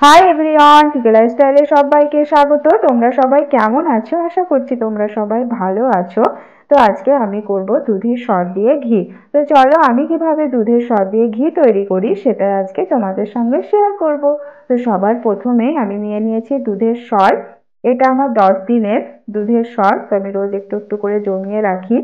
Hi everyone, টিকে লাইফস্টাইলে সবাইকে স্বাগত। তোমরা সবাই কেমন আছো? আশা করছি তোমরা সবাই ভালো আছো। তো আজকে আমি করব দুধের সর দিয়ে ঘি। তো চলো আমি কিভাবে দুধের সর দিয়ে ঘি তৈরি করি সেটা আজকে তোমাদের সঙ্গে শেয়ার করব। তো সবার প্রথমে আমি নিয়ে নিয়েছি দুধের সর। এটা আমার 10 দিনের দুধের সর, তো আমি রোজ একটু একটু করে জমিয়ে রাখি।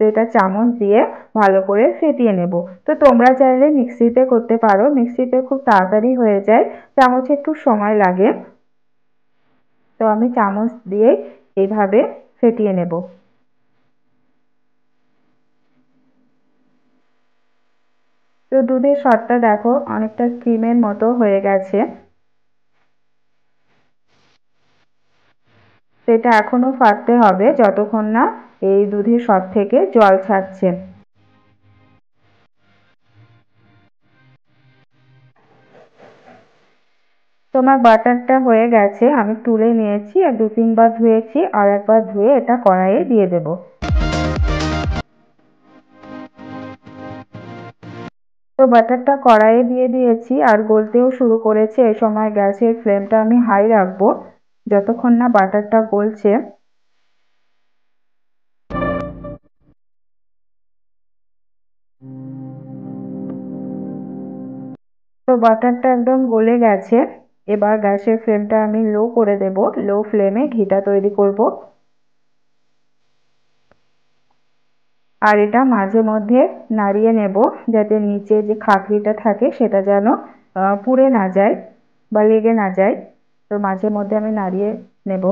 তো এটা চামচ দিয়ে ভালো করে ফেটিয়ে নেব। তো তোমরা চাইলে মিক্সিতে করতে পারো, মিক্সিতে খুব তাড়াতাড়ি হয়ে যায়, চামচে একটু সময় লাগে। তো আমি চামচ দিয়ে এইভাবে ফেটিয়ে নেব। তো দুধের সরটা দেখো অনেকটা ক্রিমের মতো হয়ে গেছে। তো এটা এখনো ফাটতে হবে যতক্ষণ না এই দুধের সর থেকে জল ছাড়ছে। তোমার বাটারটা হয়ে গেছে, আমি তুলে নিয়েছি আর 2-3 বার ধুয়েছি, আর একবার ধুয়ে এটা কড়াইয়ে দিয়ে দেবো। তো বাটারটা কড়াইয়ে দিয়ে দিয়েছি আর গলতেও শুরু করেছে। এই সময় গ্যাসের ফ্লেমটা আমি হাই রাখবো যতক্ষণ না বাটারটা গলছে। তো বাটারটা একদম গলে গেছে। এবার গ্যাসের ফ্লেমটা আমি লো করে দেব। লো ফ্লেমে ঘিটা তৈরি করব। আর এটা মাঝে মধ্যে নাড়িয়ে নেব, যাতে নিচে যে খাকড়িটা থাকে সেটা যেন পুড়ে না যায় বা লেগে না যায়। তো মাঝে মধ্যে আমি নাড়িয়ে নেব।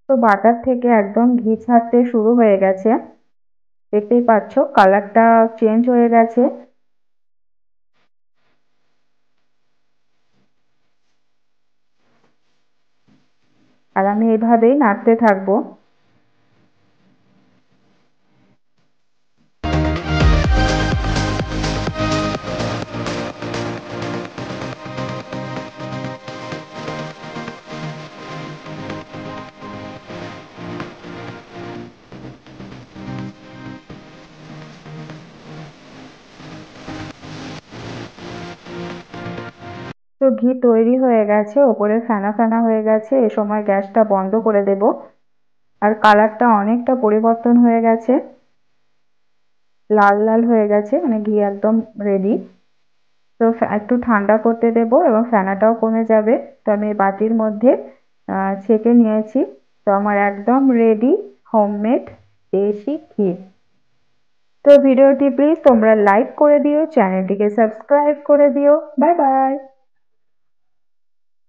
তো বাটার থেকে একদম ঘি ছাড়তে শুরু হয়ে গেছে। দেখতেই পাচ্ছ কালারটা চেঞ্জ হয়ে গেছে। আর আমি এভাবেই নাড়তে থাকবো। তো ঘি তৈরি হয়ে গেছে, ওপরে ফেনা ফেনা হয়ে গেছে। এ সময় গ্যাসটা বন্ধ করে দেব। আর কালারটা অনেকটা পরিবর্তন হয়ে গেছে, লাল লাল হয়ে গেছে, মানে ঘি একদম রেডি। তো একটু ঠান্ডা করতে দেব এবং ফেনাটাও কমে যাবে। তো আমি বাটির মধ্যে ছেঁকে নিয়েছি। তো আমার একদম রেডি হোমমেড দেশি ঘি। তো ভিডিওটি প্লিজ তোমরা লাইক করে দিও, চ্যানেলটিকে সাবস্ক্রাইব করে দিও। Bye bye.